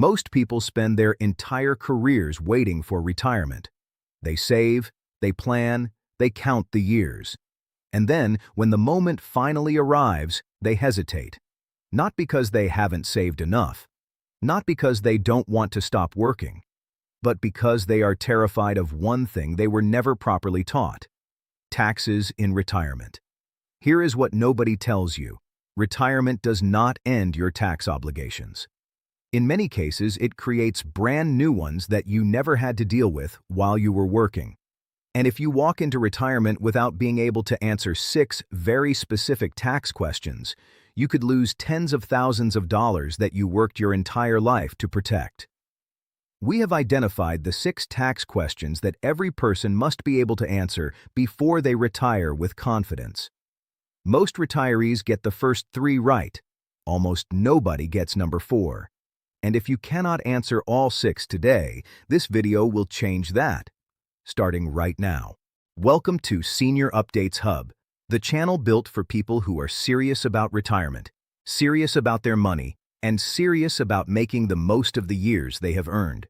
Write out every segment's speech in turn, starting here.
Most people spend their entire careers waiting for retirement. They save, they plan, they count the years. And then, when the moment finally arrives, they hesitate. Not because they haven't saved enough, not because they don't want to stop working, but because they are terrified of one thing they were never properly taught: taxes in retirement. Here is what nobody tells you: retirement does not end your tax obligations. In many cases, it creates brand new ones that you never had to deal with while you were working. And if you walk into retirement without being able to answer 6 very specific tax questions, you could lose tens of thousands of dollars that you worked your entire life to protect. We have identified the 6 tax questions that every person must be able to answer before they retire with confidence. Most retirees get the first 3 right. Almost nobody gets number 4. And if you cannot answer all 6 today, this video will change that. Starting right now. Welcome to Senior Updates Hub, the channel built for people who are serious about retirement, serious about their money, and serious about making the most of the years they have earned.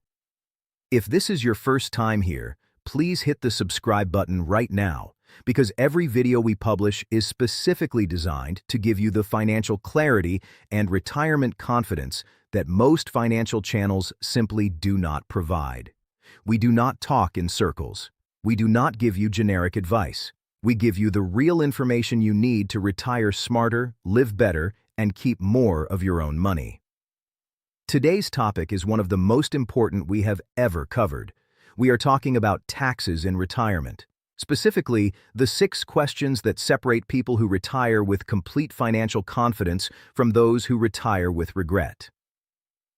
If this is your first time here, please hit the subscribe button right now, because every video we publish is specifically designed to give you the financial clarity and retirement confidence that most financial channels simply do not provide. We do not talk in circles. We do not give you generic advice. We give you the real information you need to retire smarter, live better, and keep more of your own money. Today's topic is one of the most important we have ever covered. We are talking about taxes in retirement. Specifically, the 6 questions that separate people who retire with complete financial confidence from those who retire with regret.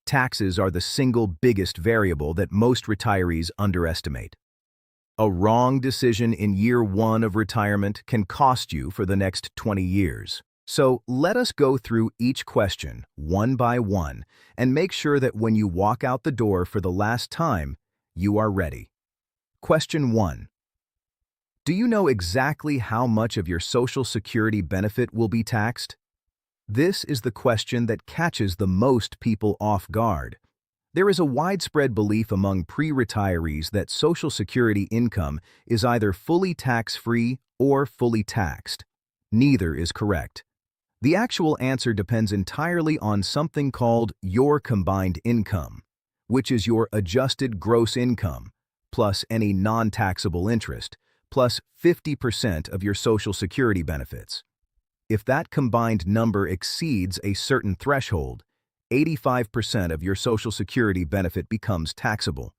Taxes are the single biggest variable that most retirees underestimate. A wrong decision in year 1 of retirement can cost you for the next 20 years. So let us go through each question one by one and make sure that when you walk out the door for the last time, you are ready. Question 1. Do you know exactly how much of your Social Security benefit will be taxed? This is the question that catches the most people off guard. There is a widespread belief among pre-retirees that Social Security income is either fully tax-free or fully taxed. Neither is correct. The actual answer depends entirely on something called your combined income, which is your adjusted gross income, plus any non-taxable interest, plus 50% of your Social Security benefits. If that combined number exceeds a certain threshold, 85% of your Social Security benefit becomes taxable.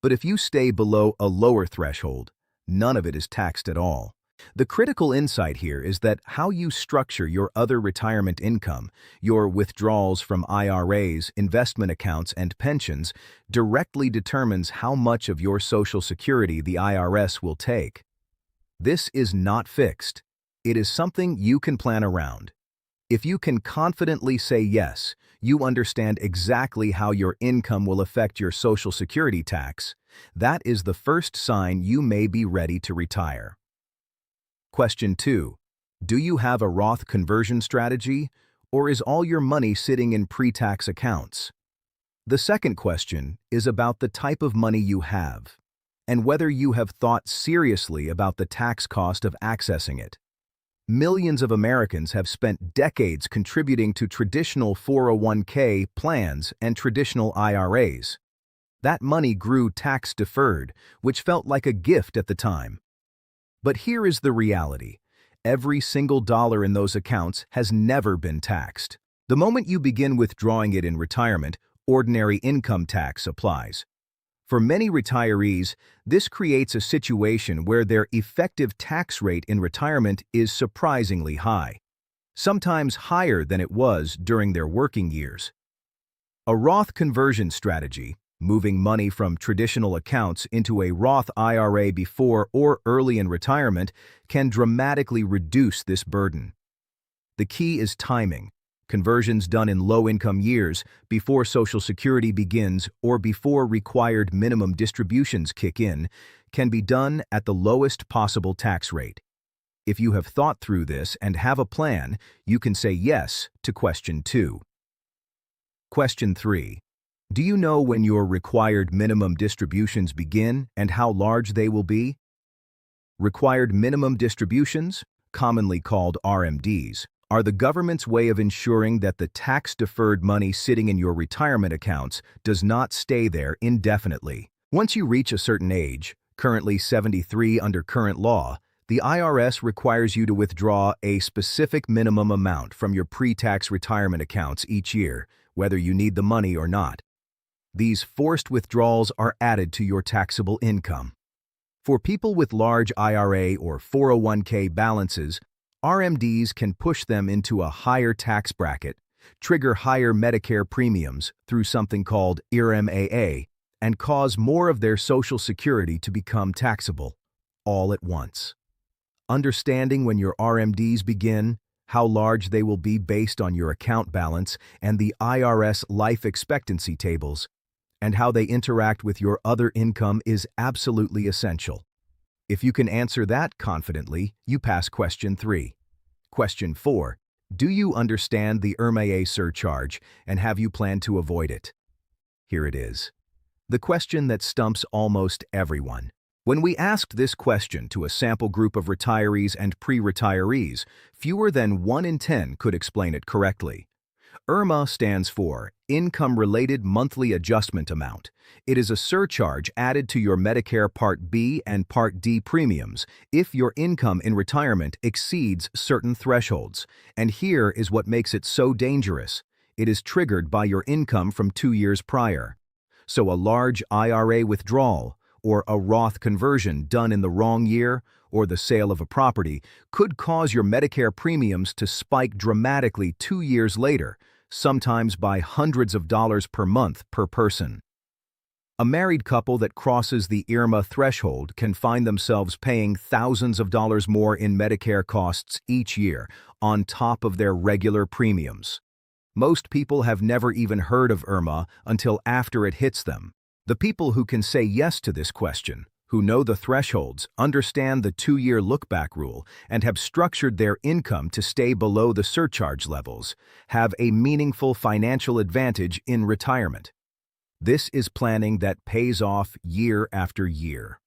But if you stay below a lower threshold, none of it is taxed at all. The critical insight here is that how you structure your other retirement income, your withdrawals from IRAs, investment accounts, and pensions, directly determines how much of your Social Security the IRS will take. This is not fixed. It is something you can plan around. If you can confidently say yes, you understand exactly how your income will affect your Social Security tax, that is the first sign you may be ready to retire. Question 2. Do you have a Roth conversion strategy, or is all your money sitting in pre-tax accounts? The second question is about the type of money you have, and whether you have thought seriously about the tax cost of accessing it. Millions of Americans have spent decades contributing to traditional 401k plans and traditional IRAs. That money grew tax-deferred, which felt like a gift at the time. But here is the reality. Every single dollar in those accounts has never been taxed. The moment you begin withdrawing it in retirement, ordinary income tax applies. For many retirees, this creates a situation where their effective tax rate in retirement is surprisingly high, sometimes higher than it was during their working years. A Roth conversion strategy, moving money from traditional accounts into a Roth IRA before or early in retirement, can dramatically reduce this burden. The key is timing. Conversions done in low-income years, before Social Security begins or before required minimum distributions kick in, can be done at the lowest possible tax rate. If you have thought through this and have a plan, you can say yes to question 2. Question 3. Do you know when your required minimum distributions begin and how large they will be? Required minimum distributions, commonly called RMDs, are the government's way of ensuring that the tax-deferred money sitting in your retirement accounts does not stay there indefinitely. Once you reach a certain age, currently 73 under current law, the IRS requires you to withdraw a specific minimum amount from your pre-tax retirement accounts each year, whether you need the money or not. These forced withdrawals are added to your taxable income. For people with large IRA or 401k balances, RMDs can push them into a higher tax bracket, trigger higher Medicare premiums through something called IRMAA, and cause more of their Social Security to become taxable, all at once. Understanding when your RMDs begin, how large they will be based on your account balance and the IRS life expectancy tables, and how they interact with your other income is absolutely essential. If you can answer that confidently, you pass question 3. Question 4. Do you understand the IRMAA surcharge and have you planned to avoid it? Here it is. The question that stumps almost everyone. When we asked this question to a sample group of retirees and pre-retirees, fewer than 1 in 10 could explain it correctly. IRMA stands for Income-Related Monthly Adjustment Amount. It is a surcharge added to your Medicare Part B and Part D premiums if your income in retirement exceeds certain thresholds. And here is what makes it so dangerous. It is triggered by your income from 2 years prior. So a large IRA withdrawal, or a Roth conversion done in the wrong year, or the sale of a property, could cause your Medicare premiums to spike dramatically 2 years later, sometimes by hundreds of dollars per month per person. A married couple that crosses the IRMA threshold can find themselves paying thousands of dollars more in Medicare costs each year, on top of their regular premiums. Most people have never even heard of IRMA until after it hits them. The people who can say yes to this question, who know the thresholds, understand the 2-year look-back rule, and have structured their income to stay below the surcharge levels, have a meaningful financial advantage in retirement. This is planning that pays off year after year.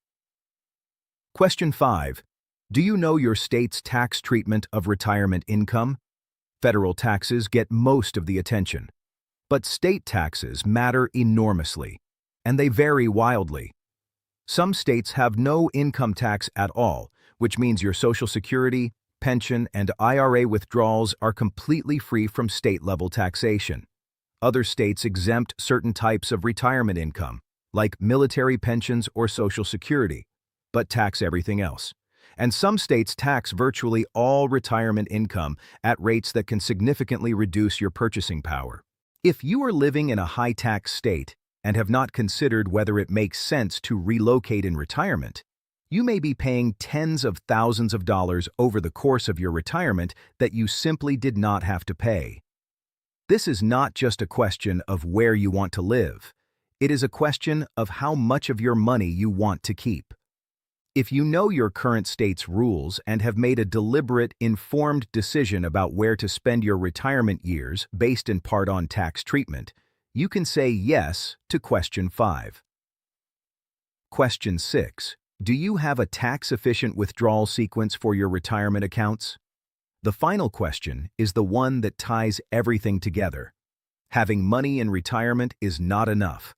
Question 5. Do you know your state's tax treatment of retirement income? Federal taxes get most of the attention, but state taxes matter enormously, and they vary wildly. Some states have no income tax at all, which means your Social Security, pension, and IRA withdrawals are completely free from state-level taxation. Other states exempt certain types of retirement income, like military pensions or Social Security, but tax everything else. And some states tax virtually all retirement income at rates that can significantly reduce your purchasing power. If you are living in a high-tax state and have not considered whether it makes sense to relocate in retirement, you may be paying tens of thousands of dollars over the course of your retirement that you simply did not have to pay. This is not just a question of where you want to live. It is a question of how much of your money you want to keep. If you know your current state's rules and have made a deliberate, informed decision about where to spend your retirement years based in part on tax treatment, you can say yes to question 5. Question 6. Do you have a tax-efficient withdrawal sequence for your retirement accounts? The final question is the one that ties everything together. Having money in retirement is not enough.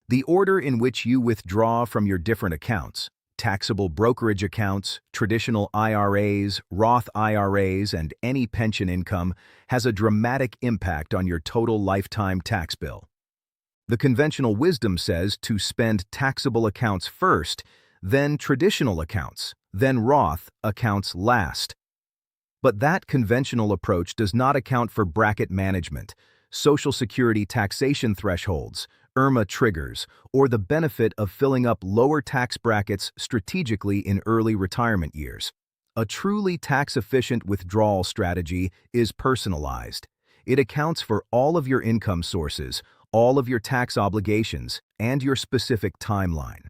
The order in which you withdraw from your different accounts, taxable brokerage accounts, traditional IRAs, Roth IRAs, and any pension income, has a dramatic impact on your total lifetime tax bill. The conventional wisdom says to spend taxable accounts first, then traditional accounts, then Roth accounts last. But that conventional approach does not account for bracket management, Social Security taxation thresholds, IRMA triggers, or the benefit of filling up lower tax brackets strategically in early retirement years. A truly tax-efficient withdrawal strategy is personalized. It accounts for all of your income sources, all of your tax obligations, and your specific timeline.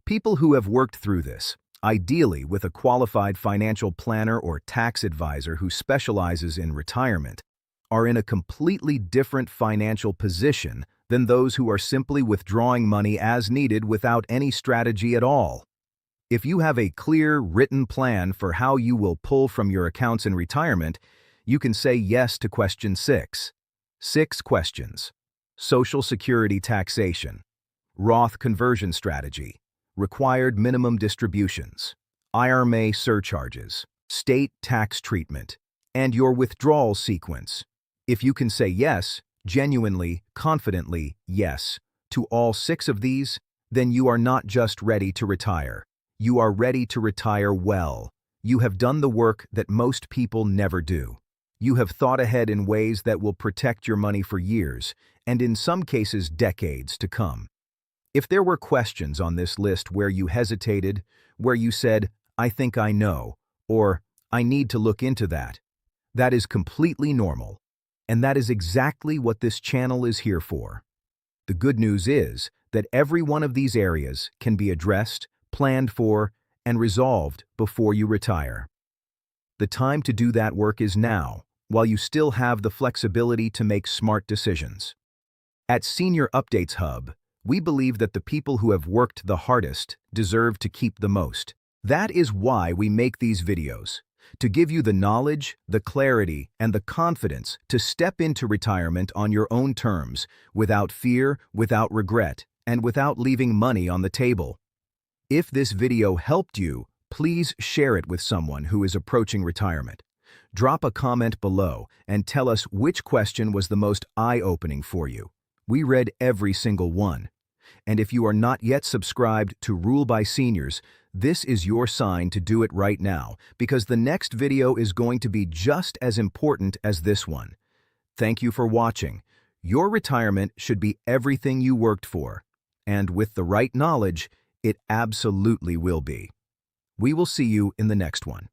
People who have worked through this, ideally with a qualified financial planner or tax advisor who specializes in retirement, are in a completely different financial position than those who are simply withdrawing money as needed without any strategy at all. If you have a clear, written plan for how you will pull from your accounts in retirement, you can say yes to question 6. 6 questions. Social Security taxation, Roth conversion strategy, required minimum distributions, IRA surcharges, state tax treatment, and your withdrawal sequence. If you can say yes, genuinely, confidently, yes, to all 6 of these, then you are not just ready to retire. You are ready to retire well. You have done the work that most people never do. You have thought ahead in ways that will protect your money for years, and in some cases decades to come. If there were questions on this list where you hesitated, where you said, "I think I know," or "I need to look into that," that is completely normal. And that is exactly what this channel is here for. The good news is that every one of these areas can be addressed, planned for, and resolved before you retire. The time to do that work is now, while you still have the flexibility to make smart decisions. At Senior Updates Hub, we believe that the people who have worked the hardest deserve to keep the most. That is why we make these videos, to give you the knowledge, the clarity, and the confidence to step into retirement on your own terms, without fear, without regret, and without leaving money on the table. If this video helped you, please share it with someone who is approaching retirement. Drop a comment below and tell us which question was the most eye-opening for you. We read every single one. And if you are not yet subscribed to Rule by Seniors, this is your sign to do it right now, because the next video is going to be just as important as this one. Thank you for watching. Your retirement should be everything you worked for. And with the right knowledge, it absolutely will be. We will see you in the next one.